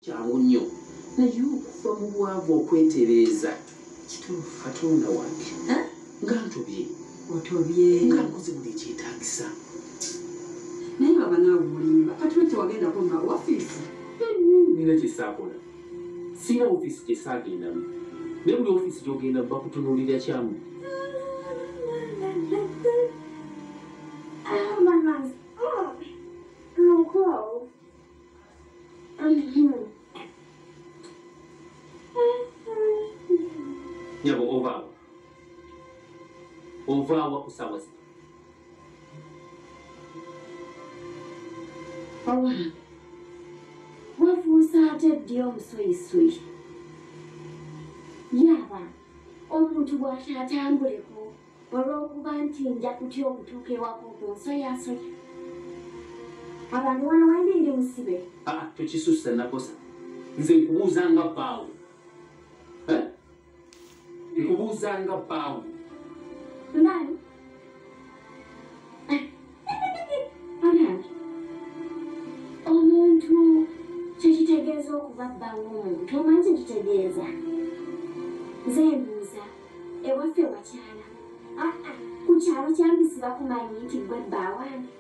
kyangu nnyo naye okuva mu bwavu okwetereeza kituufu Katonda wange nga ntobye otobye nga nkoze buli ekyetaagisa naye baba naawe olimba kati lwaki wagendako mu ofiisi nina kyesaakola sina ofiisi gyesaagendamu naye buli ofiisi gyogenda bakutunuulira kyamu nyabo ovaawa kusaawa zino owange wafuusa ate ddi omusoyisoi yaba omuntu bw'akyatambuleko olw'okuba nti nja kutya okutuuka ewaka okunsoyasoya abantu wano wendindi musibe tokisusa nakosa nze nkubuuzanga bbaawo nkubuuzanga bbaawo nani omuntu kyekitegeeza okuba bbaawo omuntu omanyi kyekitegeeza nze mbuuza ewaffe wakyala ku kyalo kyambisi bakumanyi nti gwe bbaawange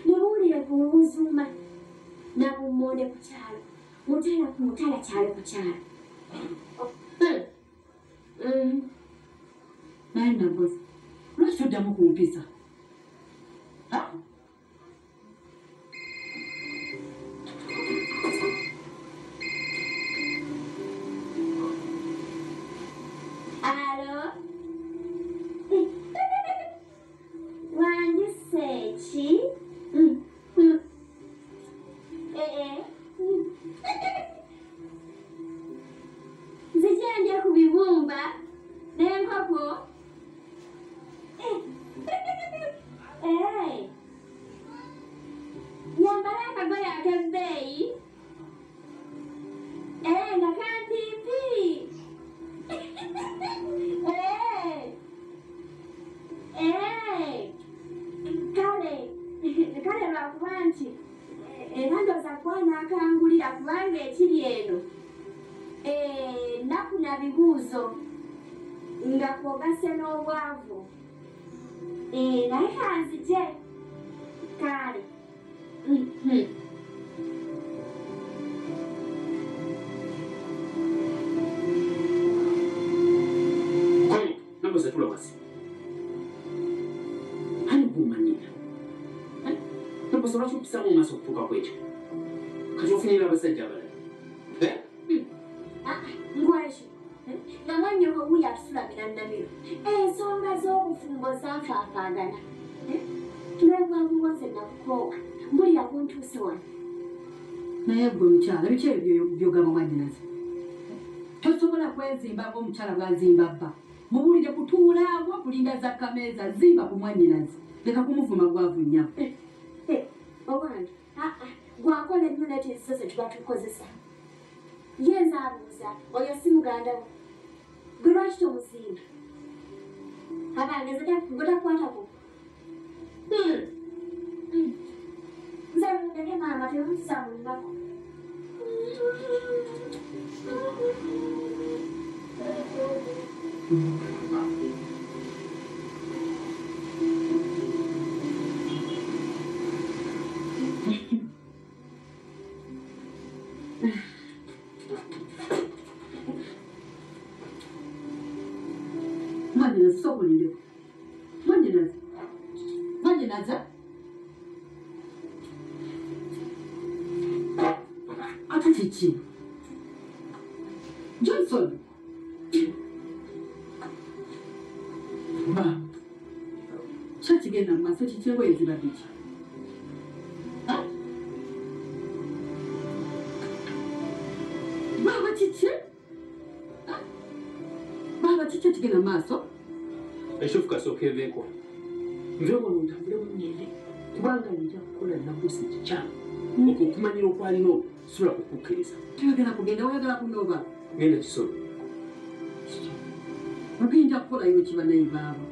nebuwulire ku Buzuuma nabummonde ku kyalo mutala ku mutala kyalo ku kyalo naye nabozi lwaki toddamu kumpisa alo wandiseeki nzijanje ku bibumba n'enkoko yambala akagoye ak'ebbeeyi nga kampipi kale lwakuba nti era ndoza kwana akangulira kubanga ekiri eno nakuna bibuuzo nga kwogase n'obwavu naye kanzije kale nakosa tula wasi hani kumanyira nakosa lwaki opisamu mu maaso okutuuka kwekyo kati ofunira abasajja abalala ngwekyo namanyoko wuyo atusulamira nnamiro ensonga z'obufumbo zanfaafaagana tulabwabuwo nze nakukoowa mbulira kuntuuse wano naye gwe mukyala biki ebyo byogamba mwanyinazi tosobola kwezimbako omukyala bwazimba bba muwulire kutuulaawo kulinda za kameeza zimba ku mwanyinazi leka kumuvuma bwavu nnyabo owange gwakola ennyo netinzizo ze tuba tukozesa ye nzaabuuza oyo si muganda we gwe lwaki tomuzimba abange gwetakwatako nze mundege maama temusa mu nnako mwanyinazi sokulindeko mwanyinazi ate kiki Johnson ba kyakigenda mu maaso kikyewe ezibadde ki baba kiki ekigenda mu maaso ekyofu kasooka eveeko nve wano ntambule munyende kubanga nja kukola nabusi kikyamu okwo okumanyira okwalina sula kukukkiriza toyagala kugenda oyagala kunooba genda kisolo ogenda kukolayo kibanayi baaba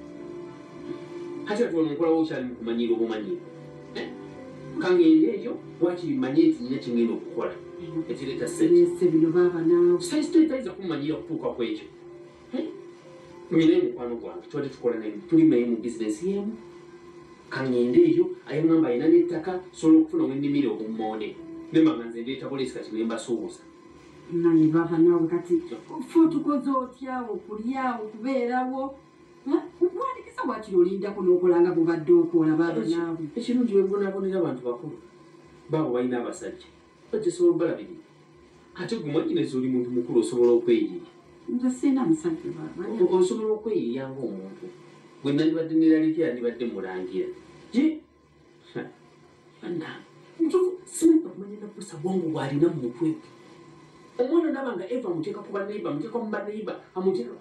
ate ati wano nkolawo okyali mu kumanyira obumanyiro kangende eyo wakiri manye nti nina kyengenda okukola ekireta sente bino baba naawe saisitetayiza kumanyira okutuuka ku ekyo nyinaye mukwano gwange twali tukola naye tuli naye mu bizinesi yemu kaŋŋende eyo ayengamba ayina n'ettaka sobola okufuna wennimire obummonde nembanga nze ndeeta poliisi kati nembasuubuza naye baba naawe kati fe otukoze otyawo okulyawo okubeerawo wandikiza wakiri olindako n'okolanga bubadde okola baba naawe ekirungi webonabonera abantu bakulu baabo balina abasajja bagisobola balabiri ate gumanyinezi oli muntu mukulu osobola okweyiiya nze sina musajja baba osobola okweyiiya ngaomuntu bwe nandibadde neralitya yandibadde mulangira simanyi bakumanya nabusa bwangu bwalina mu mutwe omwana naba nga eva amuteeka ku baneiba amuteeka mu baneiba amuteeka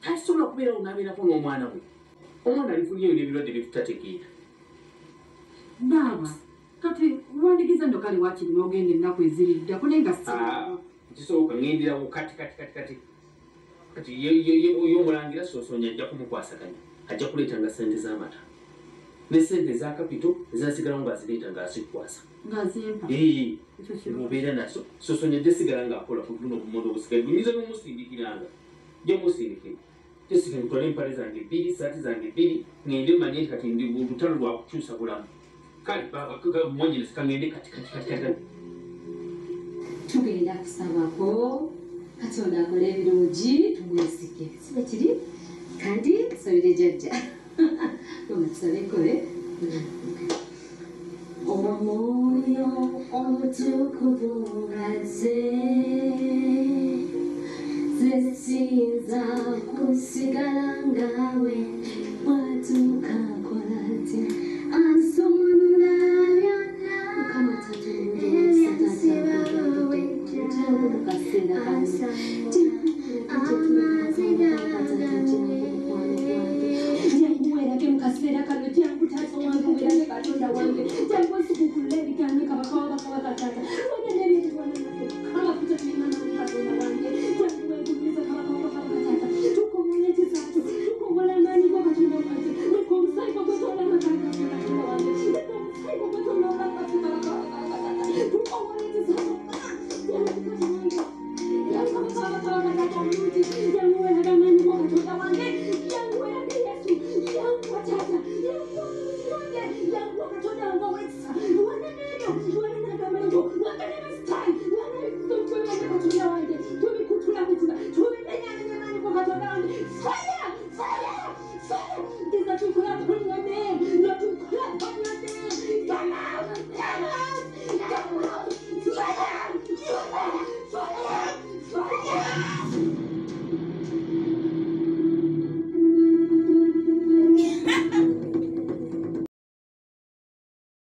tasobola kubeerawo n'abeerako n'omwana we omwana alifunyeyo n'ebirwadde byetutategeera baaba kati wandigiza ndo kale wakiri n'ogenda ennaku eziriddako naye nga kisoboka ŋŋenderawo kati kati y'omulangira Sosonya ajja kumukwasaganya ajja kuleetanga sente z'amata ne sente eza kapito ezasigalawo ng'azireeta ng'azikukwasa obeera nazo Sosonya ajja sigala ng'akola ku buno obumondo obusigaye buyinza n'omusindikiranga jja musindikire tesika ntwale empale zange 2 saati zange 2 ŋŋende manye nti kati ndi lutalo lwa kukyusa bulamu kale mwanyinesi kaŋŋende kati tugenda kusabako Katonda akole ebirungi tumwesike sibe kiri kandi tusabire jjajja tusabekoe omwoyo omutukuvu ngaze zesinza kusigala ngawe watukakola ati ansonula byonna kaseera kano jangu taata wange obeerage katonda wange jangu osikukulla ebigambo kabaka